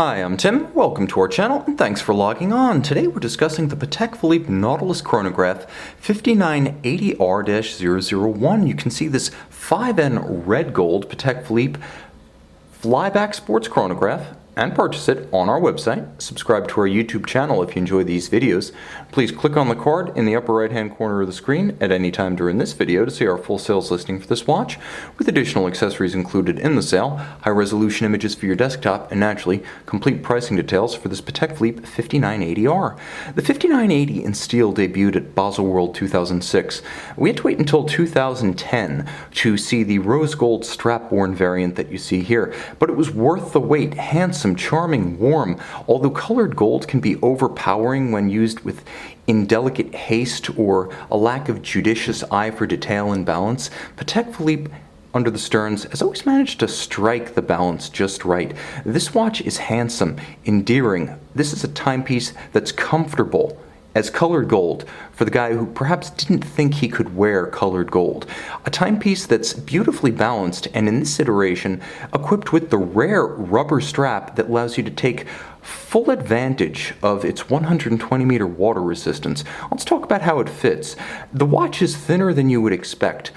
Hi, I'm Tim, welcome to our channel, and thanks for logging on. Today we're discussing the Patek Philippe Nautilus Chronograph 5980R-001. You can see this 5N red gold Patek Philippe flyback sports chronograph and purchase it on our website. Subscribe to our YouTube channel if you enjoy these videos. Please click on the card in the upper right hand corner of the screen at any time during this video to see our full sales listing for this watch, with additional accessories included in the sale, high resolution images for your desktop, and naturally, complete pricing details for this Patek Philippe 5980R. The 5980 in steel debuted at Basel World 2006. We had to wait until 2010 to see the rose gold strap-worn variant that you see here, but it was worth the wait. Handsome, charming, warm. Although colored gold can be overpowering when used with indelicate haste or a lack of judicious eye for detail and balance, Patek Philippe under the sterns has always managed to strike the balance just right. This watch is handsome, endearing. This is a timepiece that's comfortable as colored gold for the guy who perhaps didn't think he could wear colored gold. A timepiece that's beautifully balanced and in this iteration equipped with the rare rubber strap that allows you to take full advantage of its 120-meter water resistance. Let's talk about how it fits. The watch is thinner than you would expect.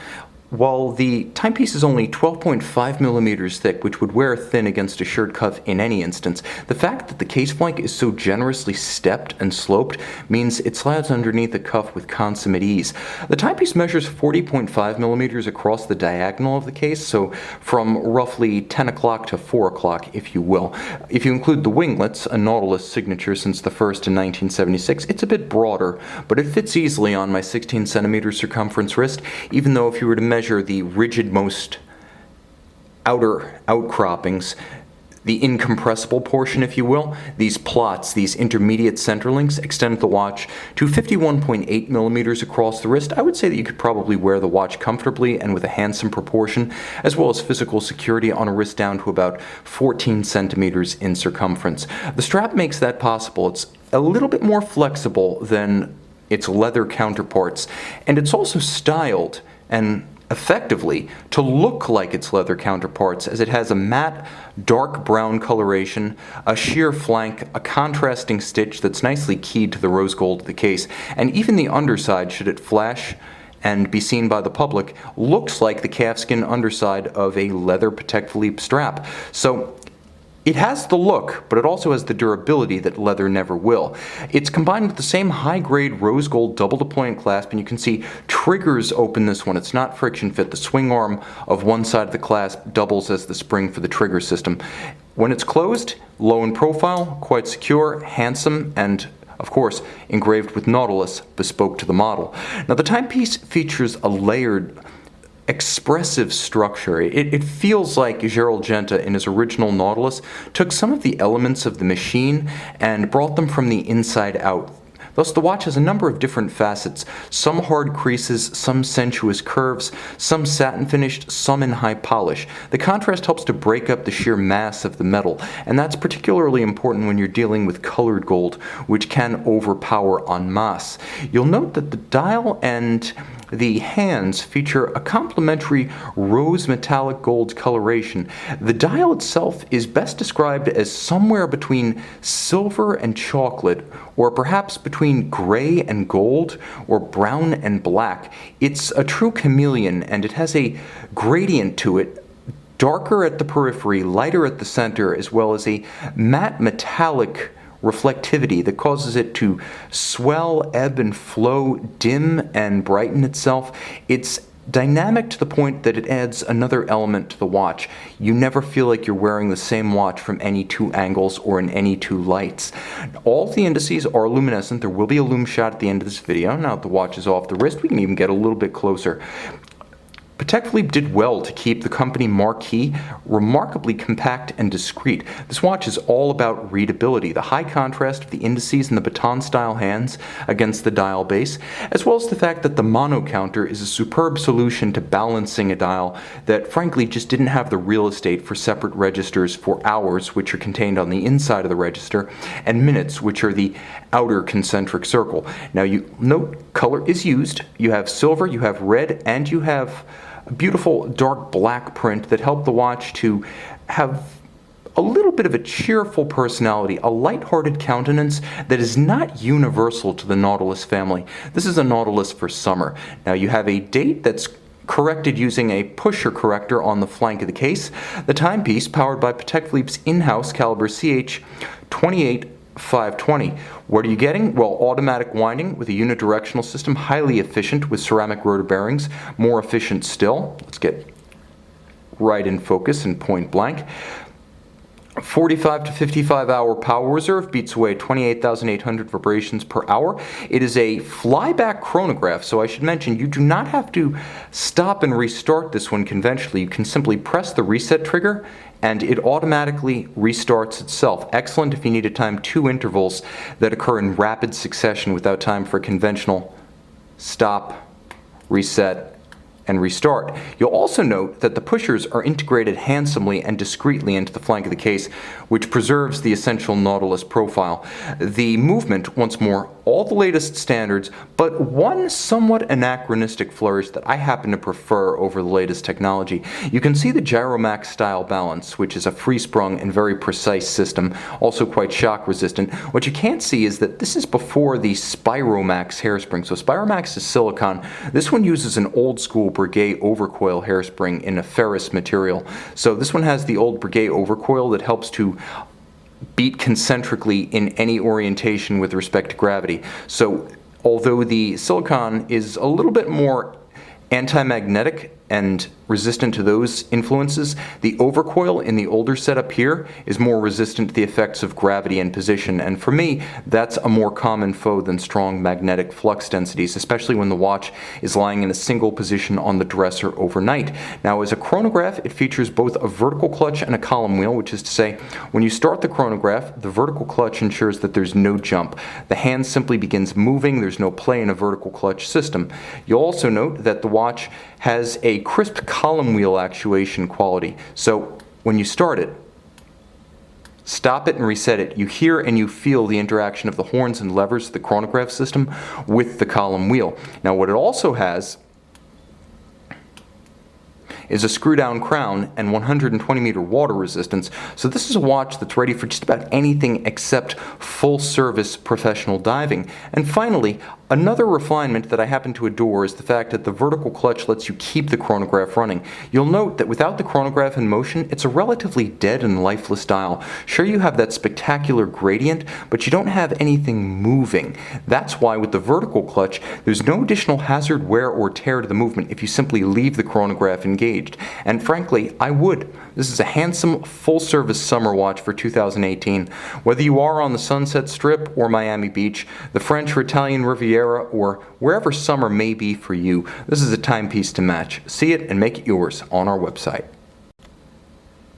While the timepiece is only 12.5 millimeters thick, which would wear thin against a shirt cuff in any instance, the fact that the case flank is so generously stepped and sloped means it slides underneath the cuff with consummate ease. The timepiece measures 40.5 millimeters across the diagonal of the case, so from roughly 10 o'clock to 4 o'clock, if you will. If you include the winglets, a Nautilus signature since the first in 1976, it's a bit broader, but it fits easily on my 16 centimeter circumference wrist, even though if you were to measure the rigid-most outer outcroppings, the incompressible portion, if you will, these plots, these intermediate center links, extend the watch to 51.8 millimeters across the wrist. I would say that you could probably wear the watch comfortably and with a handsome proportion, as well as physical security on a wrist down to about 14 centimeters in circumference. The strap makes that possible. It's a little bit more flexible than its leather counterparts, and it's also styled and effectively to look like its leather counterparts, as it has a matte dark brown coloration, a sheer flank, a contrasting stitch that's nicely keyed to the rose gold of the case, and even the underside, should it flash and be seen by the public, looks like the calfskin underside of a leather Patek Philippe strap. So it has the look, but it also has the durability that leather never will. It's combined with the same high-grade rose gold double depoyant clasp, and you can see triggers open this one. It's not friction fit. The swing arm of one side of the clasp doubles as the spring for the trigger system. When it's closed, low in profile, quite secure, handsome, and of course, engraved with Nautilus, bespoke to the model. Now, the timepiece features a layered, expressive structure. It feels like Gerald Genta in his original Nautilus took some of the elements of the machine and brought them from the inside out. Thus, the watch has a number of different facets, some hard creases, some sensuous curves, some satin finished, some in high polish. The contrast helps to break up the sheer mass of the metal, and that's particularly important when you're dealing with colored gold, which can overpower en masse. You'll note that the dial and the hands feature a complementary rose metallic gold coloration. The dial itself is best described as somewhere between silver and chocolate, or perhaps between gray and gold, or brown and black. It's a true chameleon, and it has a gradient to it, darker at the periphery, lighter at the center, as well as a matte metallic reflectivity that causes it to swell, ebb and flow, dim and brighten itself. It's dynamic to the point that it adds another element to the watch. You never feel like you're wearing the same watch from any two angles or in any two lights. All of the indices are luminescent. There will be a lume shot at the end of this video. Now that the watch is off the wrist, we can even get a little bit closer. Patek Philippe did well to keep the company marquee remarkably compact and discreet. This watch is all about readability, the high contrast of the indices and the baton-style hands against the dial base, as well as the fact that the mono counter is a superb solution to balancing a dial that frankly just didn't have the real estate for separate registers for hours, which are contained on the inside of the register, and minutes, which are the outer concentric circle. Now you note color is used. You have silver, you have red, and you have a beautiful dark black print that helped the watch to have a a little bit of a cheerful personality, a lighthearted countenance that is not universal to the Nautilus family. This is a Nautilus for summer. Now you have a date that's corrected using a pusher corrector on the flank of the case. The timepiece, powered by Patek Philippe's in-house caliber CH 28520. What are you getting? Well, automatic winding with a unidirectional system, highly efficient with ceramic rotor bearings, more efficient still. Let's get right in focus and point blank. 45 to 55 hour power reserve, beats away 28,800 vibrations per hour. It is a flyback chronograph, so I should mention you do not have to stop and restart this one conventionally. You can simply press the reset trigger and it automatically restarts itself. Excellent if you need to time 2 intervals that occur in rapid succession without time for a conventional stop, reset, and restart. You'll also note that the pushers are integrated handsomely and discreetly into the flank of the case, which preserves the essential Nautilus profile. The movement, once more, all the latest standards, but one somewhat anachronistic flourish that I happen to prefer over the latest technology. You can see the Gyromax style balance, which is a free-sprung and very precise system, also quite shock resistant. What you can't see is that this is before the Spiromax hairspring. So Spiromax is silicon. This one uses an old school Breguet overcoil hairspring in a ferrous material. So this one has the old Breguet overcoil that helps to beat concentrically in any orientation with respect to gravity. So although the silicon is a little bit more anti-magnetic and resistant to those influences, the overcoil in the older setup here is more resistant to the effects of gravity and position, and for me that's a more common foe than strong magnetic flux densities, especially when the watch is lying in a single position on the dresser overnight. Now, as a chronograph, it features both a vertical clutch and a column wheel, which is to say, when you start the chronograph, the vertical clutch ensures that there's no jump. The hand simply begins moving, there's no play in a vertical clutch system. You'll also note that the watch has a crisp column wheel actuation quality. So when you start it, stop it and reset it, you hear and you feel the interaction of the horns and levers of the chronograph system with the column wheel. Now what it also has is a screw-down crown and 120-meter water resistance, so this is a watch that's ready for just about anything except full-service professional diving. And finally, another refinement that I happen to adore is the fact that the vertical clutch lets you keep the chronograph running. You'll note that without the chronograph in motion, it's a relatively dead and lifeless dial. Sure, you have that spectacular gradient, but you don't have anything moving. That's why with the vertical clutch, there's no additional hazard, wear, or tear to the movement if you simply leave the chronograph engaged. And frankly, I would. This is a handsome, full-service summer watch for 2018. Whether you are on the Sunset Strip or Miami Beach, the French or Italian Riviera, or wherever summer may be for you, this is a timepiece to match. See it and make it yours on our website.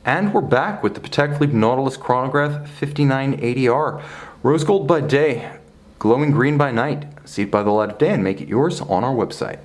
And we're back with the Patek Philippe Nautilus Chronograph 5980R. Rose gold by day, glowing green by night. See it by the light of day and make it yours on our website.